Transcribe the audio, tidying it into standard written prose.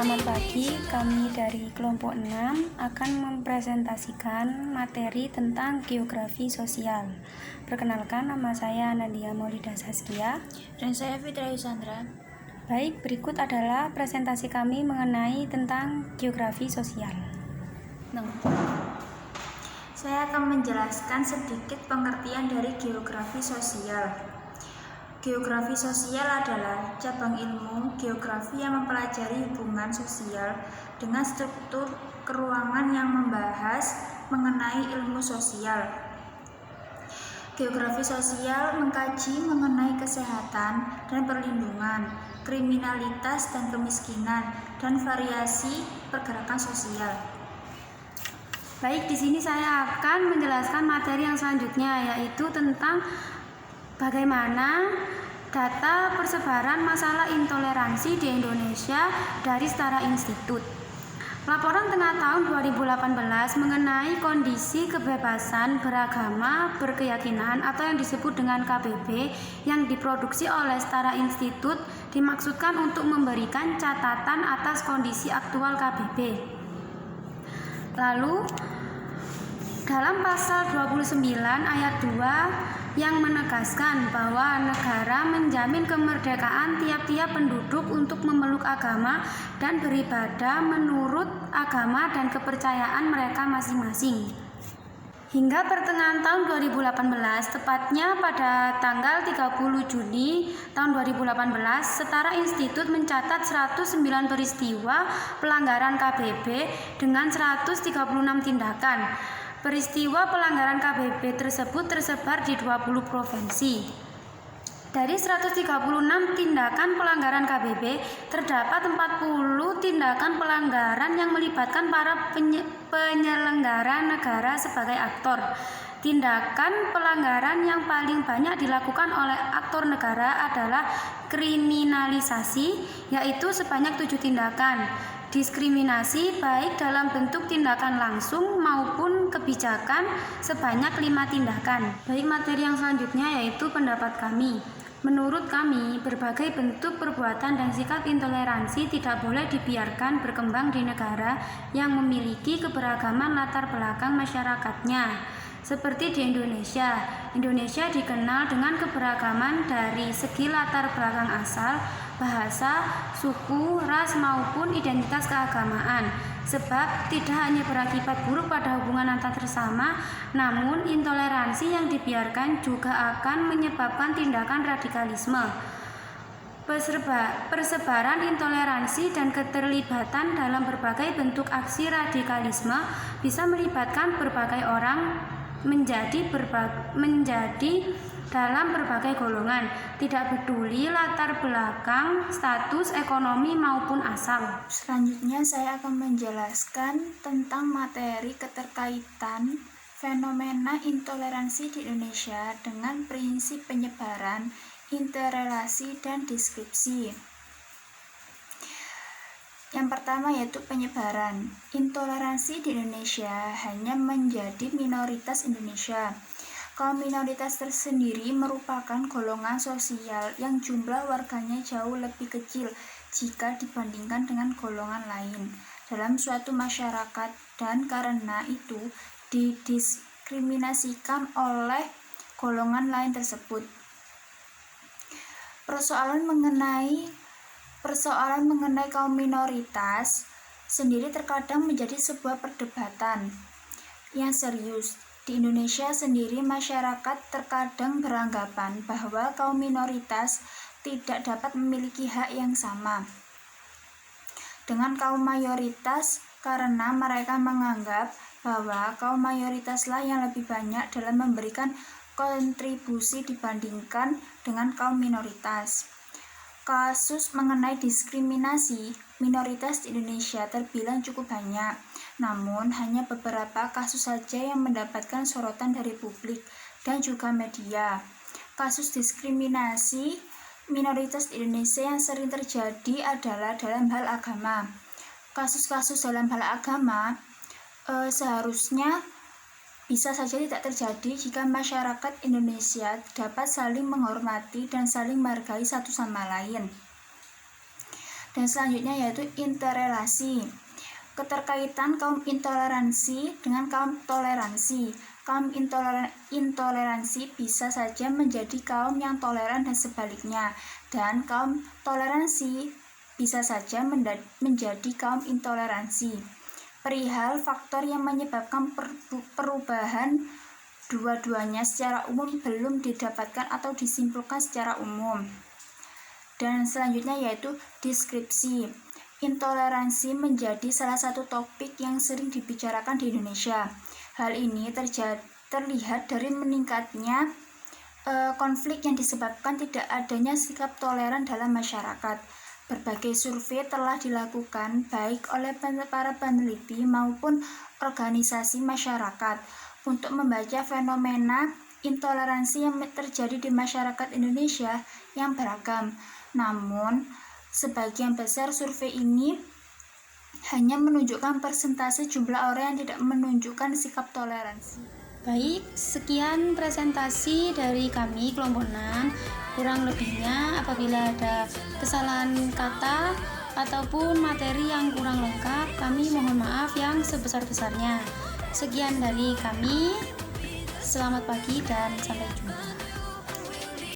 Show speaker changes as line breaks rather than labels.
Selamat pagi, kami dari kelompok 6 akan mempresentasikan materi tentang geografi sosial. Perkenalkan, nama saya Nadia Maulida Saskia.
Dan saya Fitra Yusandra.
Baik, berikut adalah presentasi kami mengenai tentang geografi sosial.
Saya akan menjelaskan sedikit pengertian dari geografi sosial. Geografi sosial adalah cabang ilmu geografi yang mempelajari hubungan sosial dengan struktur keruangan yang membahas mengenai ilmu sosial. Geografi sosial mengkaji mengenai kesehatan dan perlindungan, kriminalitas dan kemiskinan, dan variasi pergerakan sosial.
Baik, di sini saya akan menjelaskan materi yang selanjutnya, yaitu tentang bagaimana data persebaran masalah intoleransi di Indonesia dari Setara Institut. Laporan tengah tahun 2018 mengenai kondisi kebebasan beragama, berkeyakinan atau yang disebut dengan KBB yang diproduksi oleh Setara Institut dimaksudkan untuk memberikan catatan atas kondisi aktual KBB. Lalu, dalam pasal 29 ayat 2 yang menegaskan bahwa negara menjamin kemerdekaan tiap-tiap penduduk untuk memeluk agama dan beribadah menurut agama dan kepercayaan mereka masing-masing. Hingga pertengahan tahun 2018, tepatnya pada tanggal 30 Juni tahun 2018, Setara Institut mencatat 109 peristiwa pelanggaran KBB dengan 136 tindakan. Peristiwa pelanggaran KBB tersebut tersebar di 20 provinsi. Dari 136 tindakan pelanggaran KBB, terdapat 40 tindakan pelanggaran yang melibatkan para penyelenggara negara sebagai aktor. Tindakan pelanggaran yang paling banyak dilakukan oleh aktor negara adalah kriminalisasi, yaitu sebanyak 7 tindakan. Diskriminasi baik dalam bentuk tindakan langsung maupun kebijakan sebanyak 5 tindakan. Baik, materi yang selanjutnya yaitu pendapat kami. Menurut kami, berbagai bentuk perbuatan dan sikap intoleransi tidak boleh dibiarkan berkembang di negara yang memiliki keberagaman latar belakang masyarakatnya. Seperti di Indonesia. Indonesia dikenal dengan keberagaman dari segi latar belakang asal, bahasa, suku, ras maupun identitas keagamaan. Sebab tidak hanya berakibat buruk pada hubungan antar sesama, namun intoleransi yang dibiarkan juga akan menyebabkan tindakan radikalisme. Persebaran intoleransi dan keterlibatan dalam berbagai bentuk aksi radikalisme bisa melibatkan berbagai orang menjadi dalam berbagai golongan, tidak peduli latar belakang, status ekonomi maupun asal.
Selanjutnya saya akan menjelaskan tentang materi keterkaitan fenomena intoleransi di Indonesia dengan prinsip penyebaran, interrelasi, dan deskripsi. Yang pertama yaitu penyebaran. Intoleransi di Indonesia hanya menjadi minoritas Indonesia. Kaum minoritas tersendiri merupakan golongan sosial yang jumlah warganya jauh lebih kecil jika dibandingkan dengan golongan lain dalam suatu masyarakat, dan karena itu didiskriminasikan oleh golongan lain tersebut. Persoalan mengenai kaum minoritas sendiri terkadang menjadi sebuah perdebatan yang serius. Di Indonesia sendiri, masyarakat terkadang beranggapan bahwa kaum minoritas tidak dapat memiliki hak yang sama dengan kaum mayoritas karena mereka menganggap bahwa kaum mayoritaslah yang lebih banyak dalam memberikan kontribusi dibandingkan dengan kaum minoritas. Kasus mengenai diskriminasi minoritas di Indonesia terbilang cukup banyak, namun hanya beberapa kasus saja yang mendapatkan sorotan dari publik dan juga media. Kasus diskriminasi minoritas di Indonesia yang sering terjadi adalah dalam hal agama. Kasus-kasus dalam hal agama seharusnya bisa saja tidak terjadi jika masyarakat Indonesia dapat saling menghormati dan saling menghargai satu sama lain. Dan selanjutnya yaitu interrelasi. Keterkaitan kaum intoleransi dengan kaum toleransi. Kaum intoleransi bisa saja menjadi kaum yang toleran dan sebaliknya, dan kaum toleransi bisa saja menjadi kaum intoleransi. Perihal faktor yang menyebabkan perubahan dua-duanya secara umum belum didapatkan atau disimpulkan secara umum. Dan selanjutnya yaitu deskripsi. Intoleransi menjadi salah satu topik yang sering dibicarakan di Indonesia. Hal ini terlihat dari meningkatnya konflik yang disebabkan tidak adanya sikap toleran dalam masyarakat. Berbagai survei telah dilakukan baik oleh para peneliti maupun organisasi masyarakat untuk membaca fenomena intoleransi yang terjadi di masyarakat Indonesia yang beragam. Namun, sebagian besar survei ini hanya menunjukkan persentase jumlah orang yang tidak menunjukkan sikap toleransi.
Baik, sekian presentasi dari kami kelompok 6. Kurang lebihnya apabila ada kesalahan kata ataupun materi yang kurang lengkap, kami mohon maaf yang sebesar-besarnya. Sekian dari kami. Selamat pagi dan sampai jumpa.